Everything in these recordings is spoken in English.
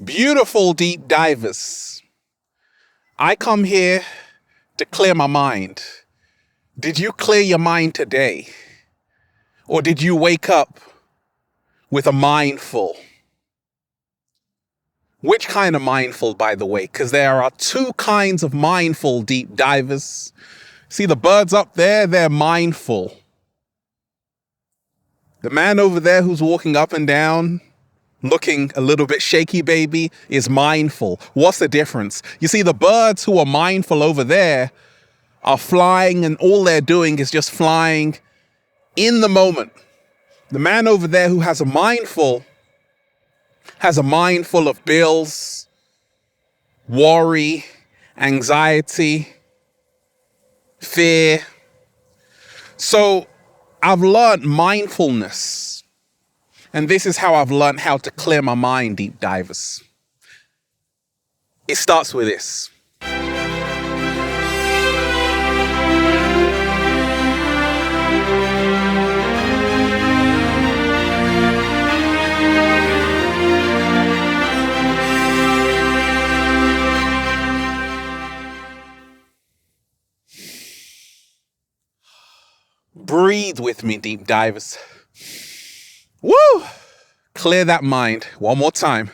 Beautiful deep divers. I come here to clear my mind. Did you clear your mind today? Or did you wake up with a mind full? Which kind of mindful, by the way? Because there are two kinds of mindful deep divers. See the birds up there? They're mindful. The man over there who's walking up and down, looking a little bit shaky baby, is mindful. What's the difference? You see, the birds who are mindful over there are flying, and all they're doing is just flying in the moment. The man over there who has a mindful of bills, worry, anxiety, fear. So I've learned mindfulness. And this is how I've learned how to clear my mind, deep divers. It starts with this. Breathe with me, deep divers. Woo! Clear that mind. One more time.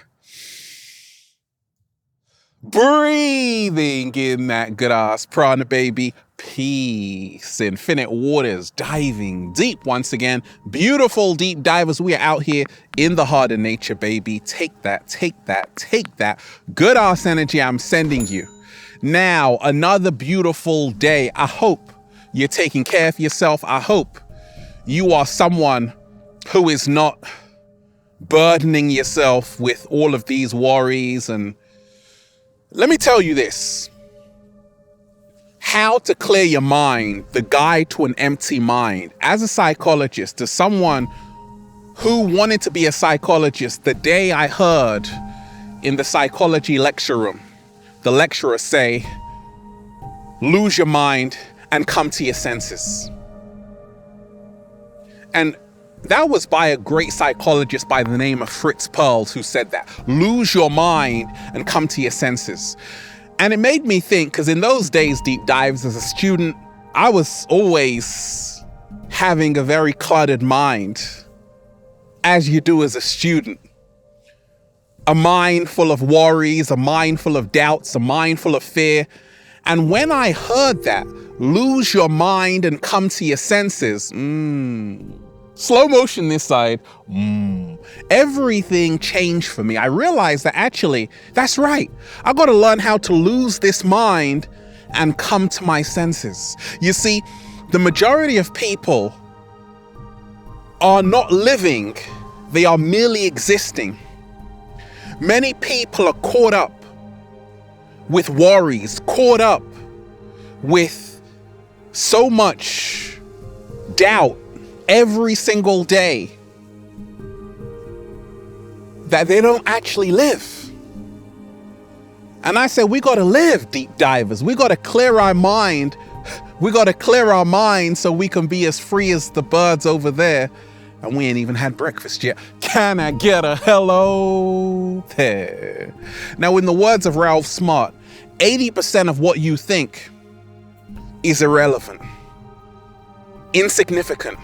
Breathing in that good ass prana, baby. Peace. Infinite waters. Diving deep once again. Beautiful deep divers. We are out here in the heart of nature, baby. Take that, take that, take that. Good ass energy I'm sending you. Now, another beautiful day. I hope you're taking care of yourself. I hope you are someone who is not burdening yourself with all of these worries. And let me tell you this. How to clear your mind, the guide to an empty mind. As a psychologist, as someone who wanted to be a psychologist, the day I heard in the psychology lecture room, the lecturer say, lose your mind and come to your senses. And that was by a great psychologist by the name of Fritz Perls who said that. Lose your mind and come to your senses. And it made me think, because in those days, deep dives, as a student, I was always having a very cluttered mind, as you do as a student. A mind full of worries, a mind full of doubts, a mind full of fear. And when I heard that, lose your mind and come to your senses, slow motion this side, everything changed for me. I realized that actually, that's right. I got to learn how to lose this mind and come to my senses. You see, the majority of people are not living, they are merely existing. Many people are caught up with worries, caught up with so much doubt every single day that they don't actually live. And I said, we got to live, deep divers. We got to clear our mind. We got to clear our mind so we can be as free as the birds over there. And we ain't even had breakfast yet. Can I get a hello there? Now, in the words of Ralph Smart, 80% of what you think is irrelevant, insignificant,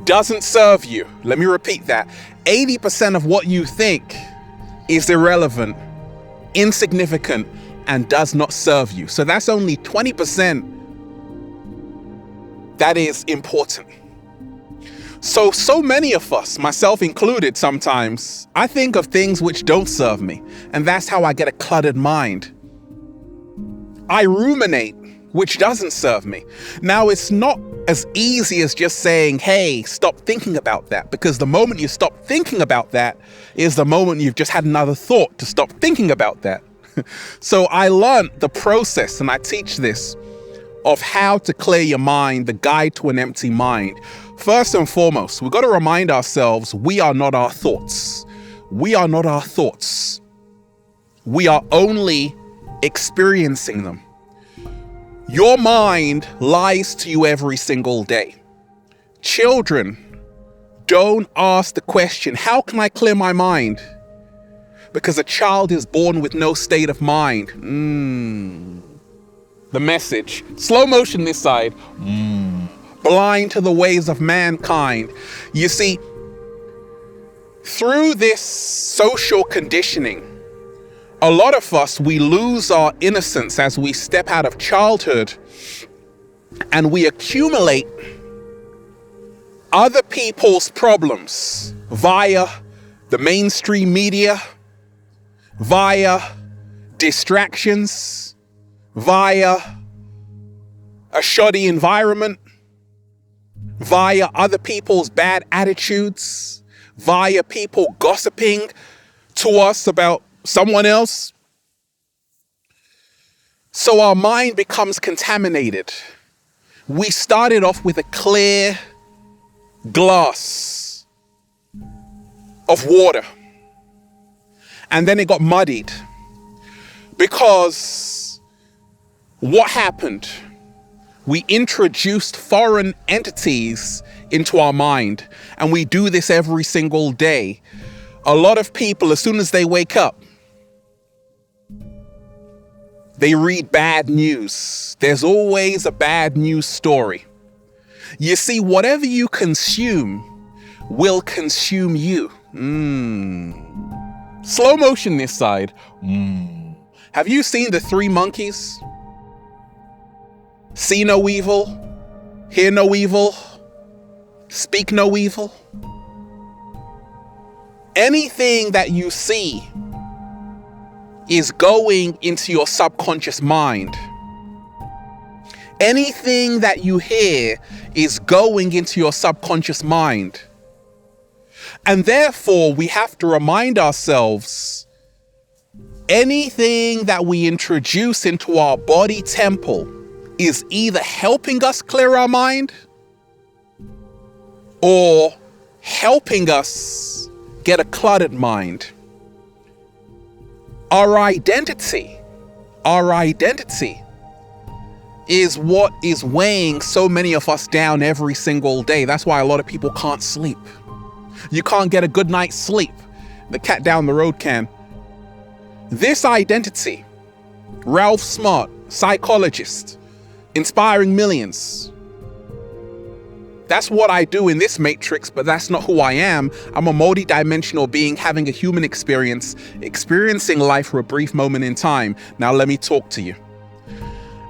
doesn't serve you. Let me repeat that. 80% of what you think is irrelevant, insignificant, and does not serve you. So that's only 20% that is important. So many of us, myself included sometimes, I think of things which don't serve me. And that's how I get a cluttered mind. I ruminate, which doesn't serve me. Now, it's not as easy as just saying, hey, stop thinking about that. Because the moment you stop thinking about that is the moment you've just had another thought to stop thinking about that. So I learned the process, and I teach this, of how to clear your mind, the guide to an empty mind. First and foremost, we've got to remind ourselves we are not our thoughts. We are not our thoughts. We are only experiencing them. Your mind lies to you every single day. Children, don't ask the question, how can I clear my mind? because a child is born with no state of mind. The message. Slow motion this side. Blind to the ways of mankind. You see, through this social conditioning, a lot of us, we lose our innocence as we step out of childhood, and we accumulate other people's problems via the mainstream media, via distractions, via a shoddy environment, via other people's bad attitudes, via people gossiping to us about someone else. So our mind becomes contaminated. We started off with a clear glass of water, and then it got muddied because what happened? We introduced foreign entities into our mind, and we do this every single day. A lot of people, as soon as they wake up, they read bad news. There's always a bad news story. You see, whatever you consume will consume you. Slow motion this side. Have you seen the three monkeys? See no evil, hear no evil, speak no evil. Anything that you see is going into your subconscious mind. Anything that you hear is going into your subconscious mind. And therefore, we have to remind ourselves, anything that we introduce into our body temple is either helping us clear our mind or helping us get a cluttered mind. Our identity is what is weighing so many of us down every single day. That's why a lot of people can't sleep. You can't get a good night's sleep. The cat down the road can. This identity, Ralph Smart, psychologist, inspiring millions. That's what I do in this matrix, but that's not who I am. I'm a multi-dimensional being having a human experience, experiencing life for a brief moment in time. Now let me talk to you.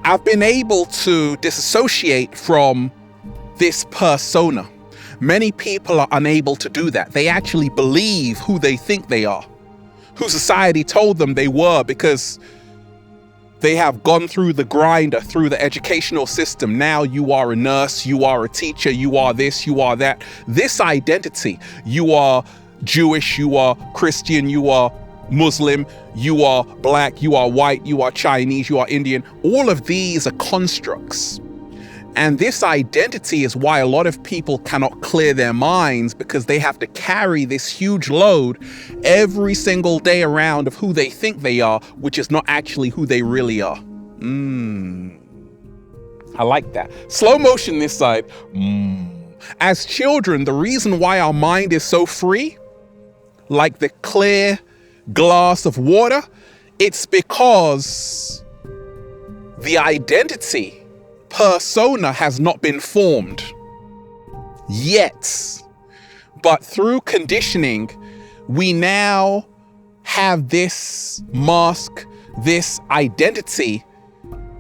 I've been able to disassociate from this persona. Many people are unable to do that. They actually believe who they think they are, who society told them they were, because they have gone through the grinder, through the educational system. Now you are a nurse, you are a teacher, you are this, you are that. This identity, you are Jewish, you are Christian, you are Muslim, you are black, you are white, you are Chinese, you are Indian. All of these are constructs. And this identity is why a lot of people cannot clear their minds, because they have to carry this huge load every single day around of who they think they are, which is not actually who they really are. I like that. Slow motion this side. As children, the reason why our mind is so free, like the clear glass of water, it's because the identity persona has not been formed yet. But through conditioning, we now have this mask, this identity,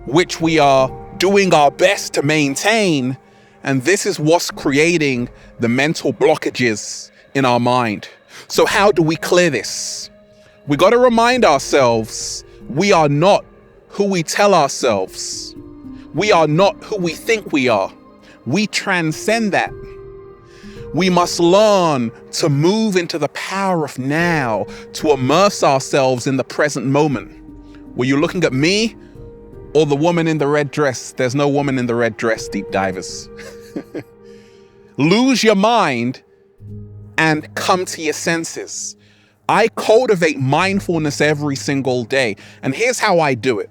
which we are doing our best to maintain. And this is what's creating the mental blockages in our mind. So how do we clear this? We got to remind ourselves, we are not who we tell ourselves. We are not who we think we are. We transcend that. We must learn to move into the power of now, to immerse ourselves in the present moment. Were you looking at me or the woman in the red dress? There's no woman in the red dress, deep divers. Lose your mind and come to your senses. I cultivate mindfulness every single day. And here's how I do it.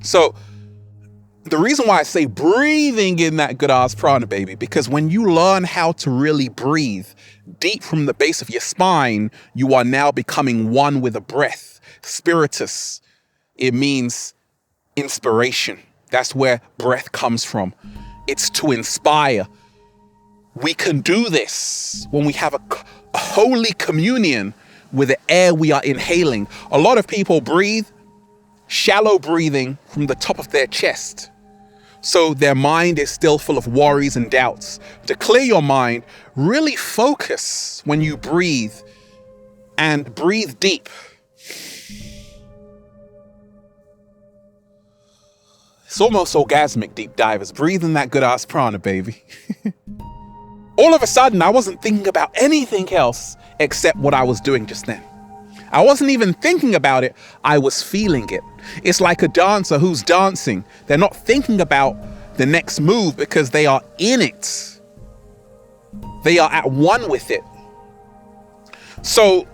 So The reason why I say breathing in that good ass prana, baby, because when you learn how to really breathe deep from the base of your spine, you are now becoming one with the breath. Spiritus, it means inspiration. That's where breath comes from. It's to inspire. We can do this when we have a holy communion with the air we are inhaling. A lot of people breathe shallow breathing from the top of their chest. So their mind is still full of worries and doubts. To clear your mind, really focus when you breathe and breathe deep. It's almost orgasmic, deep divers. Breathe in that good ass prana, baby. All of a sudden, I wasn't thinking about anything else except what I was doing just then. I wasn't even thinking about it. I was feeling it. It's like a dancer who's dancing. They're not thinking about the next move because they are in it. They are at one with it. So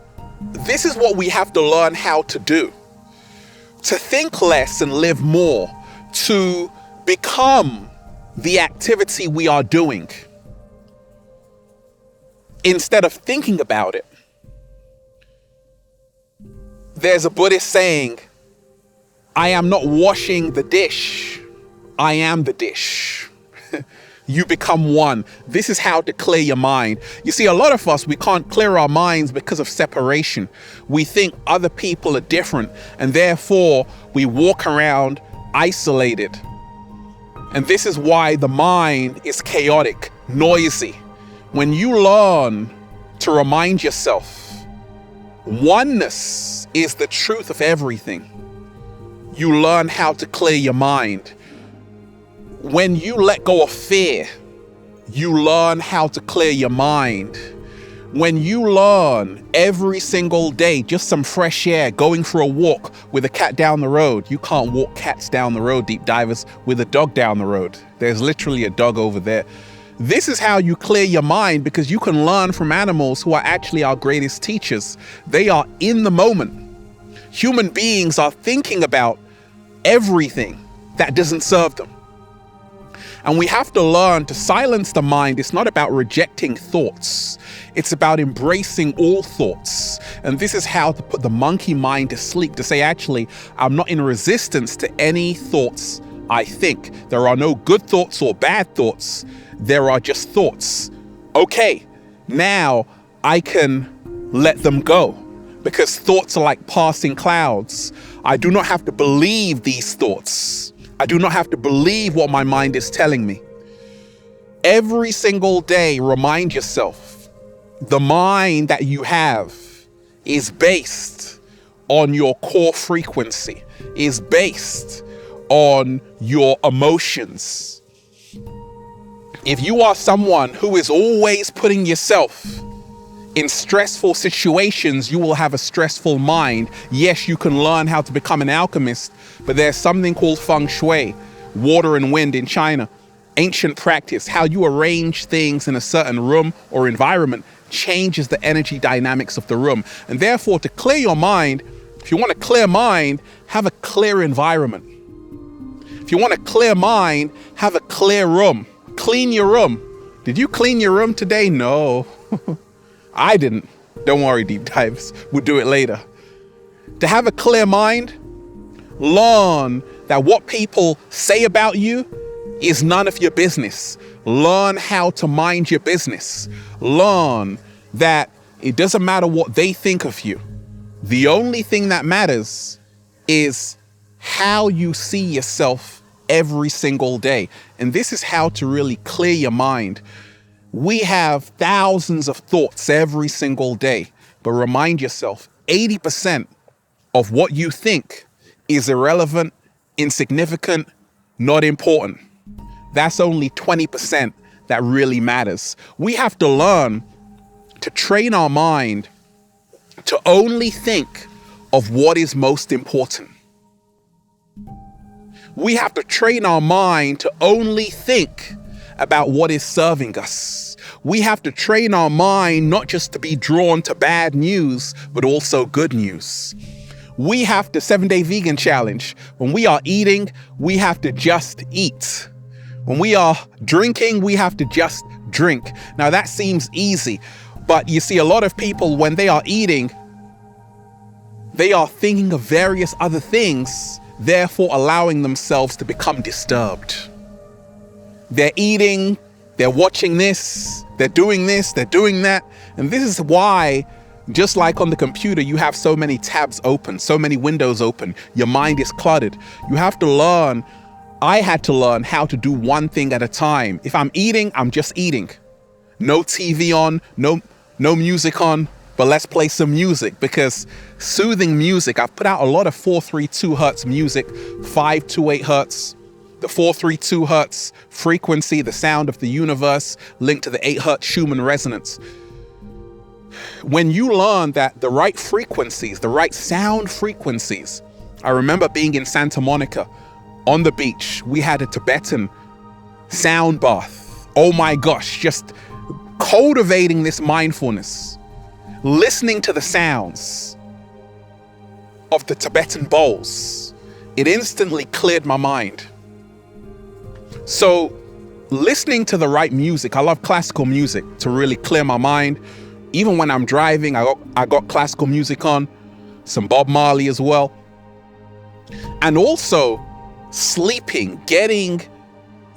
this is what we have to learn how to do. To think less and live more. To become the activity we are doing instead of thinking about it. There's a Buddhist saying, I am not washing the dish, I am the dish. You become one. This is how to clear your mind. You see, a lot of us, we can't clear our minds because of separation. We think other people are different, and therefore we walk around isolated. And this is why the mind is chaotic, noisy. When you learn to remind yourself, oneness is the truth of everything. You learn how to clear your mind. When you let go of fear, you learn how to clear your mind. When you learn every single day, just some fresh air, going for a walk with a cat down the road. You can't walk cats down the road, deep divers, with a dog down the road. There's literally a dog over there. This is how you clear your mind, because you can learn from animals who are actually our greatest teachers. They are in the moment. Human beings are thinking about everything that doesn't serve them. And we have to learn to silence the mind. It's not about rejecting thoughts. It's about embracing all thoughts. And this is how to put the monkey mind to sleep, to say, actually, I'm not in resistance to any thoughts I think. There are no good thoughts or bad thoughts. There are just thoughts. Okay, now I can let them go, because thoughts are like passing clouds. I do not have to believe these thoughts. I do not have to believe what my mind is telling me. Every single day, remind yourself, the mind that you have is based on your core frequency, is based on your emotions. If you are someone who is always putting yourself in stressful situations, you will have a stressful mind. Yes, you can learn how to become an alchemist, but there's something called feng shui, water and wind in China. Ancient practice, how you arrange things in a certain room or environment changes the energy dynamics of the room. And therefore, to clear your mind, if you want a clear mind, have a clear environment. If you want a clear mind, have a clear room. Clean your room. Did you clean your room today? No, I didn't. Don't worry, deep divers. We'll do it later. To have a clear mind, learn that what people say about you is none of your business. Learn how to mind your business. Learn that it doesn't matter what they think of you. The only thing that matters is how you see yourself every single day. And this is how to really clear your mind. We have thousands of thoughts every single day, but remind yourself, 80% of what you think is irrelevant, insignificant, not important. That's only 20% that really matters. We have to learn to train our mind to only think of what is most important. We have to train our mind to only think about what is serving us. We have to train our mind not just to be drawn to bad news, but also good news. We have the 7-day vegan challenge. When we are eating, we have to just eat. When we are drinking, we have to just drink. Now that seems easy, but you see a lot of people when they are eating, they are thinking of various other things, therefore allowing themselves to become disturbed. They're eating, they're watching this, they're doing that. And this is why, just like on the computer, you have so many tabs open, so many windows open. Your mind is cluttered. You have to learn. I had to learn how to do one thing at a time. If I'm eating, I'm just eating. No TV on, no music on, but let's play some music, because soothing music, I've put out a lot of 432 hertz music, 528 hertz. The 432 hertz frequency, the sound of the universe, linked to the 8 hertz Schumann resonance. When you learn that the right frequencies, the right sound frequencies, I remember being in Santa Monica on the beach. We had a Tibetan sound bath. Oh my gosh, just cultivating this mindfulness, listening to the sounds of the Tibetan bowls. It instantly cleared my mind. So listening to the right music, I love classical music to really clear my mind. Even when I'm driving, I got classical music on, some Bob Marley as well. And also sleeping, getting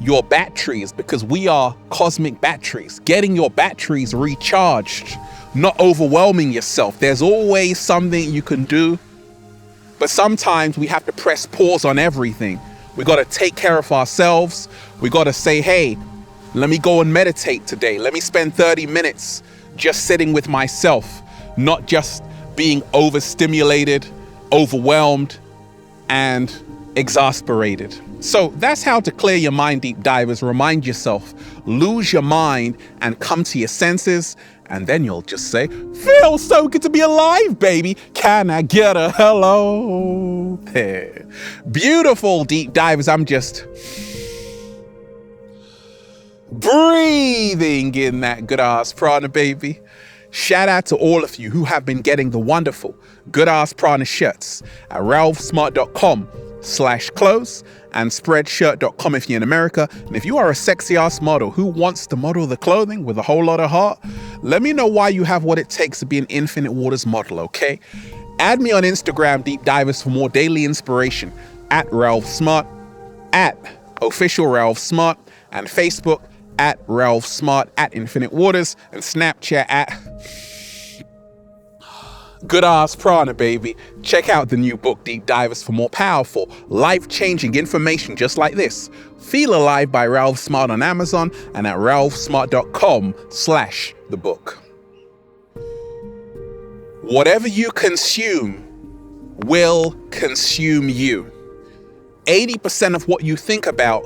your batteries, because we are cosmic batteries, getting your batteries recharged, not overwhelming yourself. There's always something you can do, but sometimes we have to press pause on everything. We got to take care of ourselves. We got to say, hey, let me go and meditate today. Let me spend 30 minutes just sitting with myself, not just being overstimulated, overwhelmed, and exasperated. So that's how to clear your mind, deep divers. Remind yourself, lose your mind and come to your senses. And then you'll just say, feels so good to be alive, baby. Can I get a hello there? Beautiful, deep divers. I'm just breathing in that good ass prana, baby. Shout out to all of you who have been getting the wonderful good ass prana shirts at ralphsmart.com/clothes and spreadshirt.com if you're in America. And if you are a sexy ass model who wants to model the clothing with a whole lot of heart, let me know why you have what it takes to be an Infinite Waters model, okay? Add me on Instagram, Deep Divers, for more daily inspiration at Ralph Smart, at official Ralph Smart, and Facebook at Ralph Smart, at Infinite Waters, and Snapchat at Good Ass Prana, baby. Check out the new book, Deep Divers, for more powerful, life-changing information just like this. Feel Alive by Ralph Smart on Amazon and at ralphsmart.com/the book. Whatever you consume will consume you. 80% of what you think about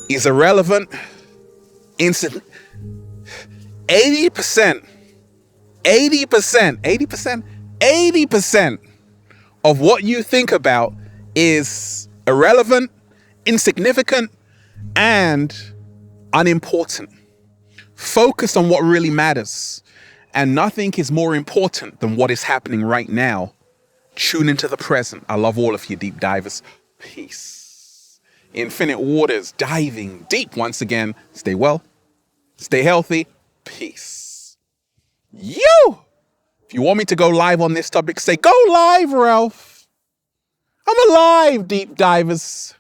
is irrelevant. 80% of what you think about is irrelevant, insignificant, and unimportant. Focus on what really matters. And nothing is more important than what is happening right now. Tune into the present. I love all of you, deep divers. Peace. Infinite Waters, diving deep once again. Stay well, stay healthy. Peace. You! If you want me to go live on this topic, say, go live, Ralph. I'm alive, deep divers.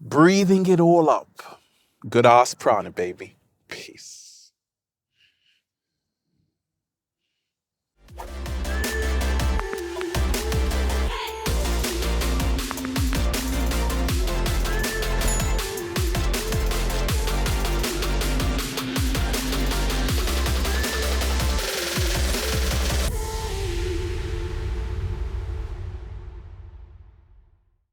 Breathing it all up. Good ass prana, baby. Peace.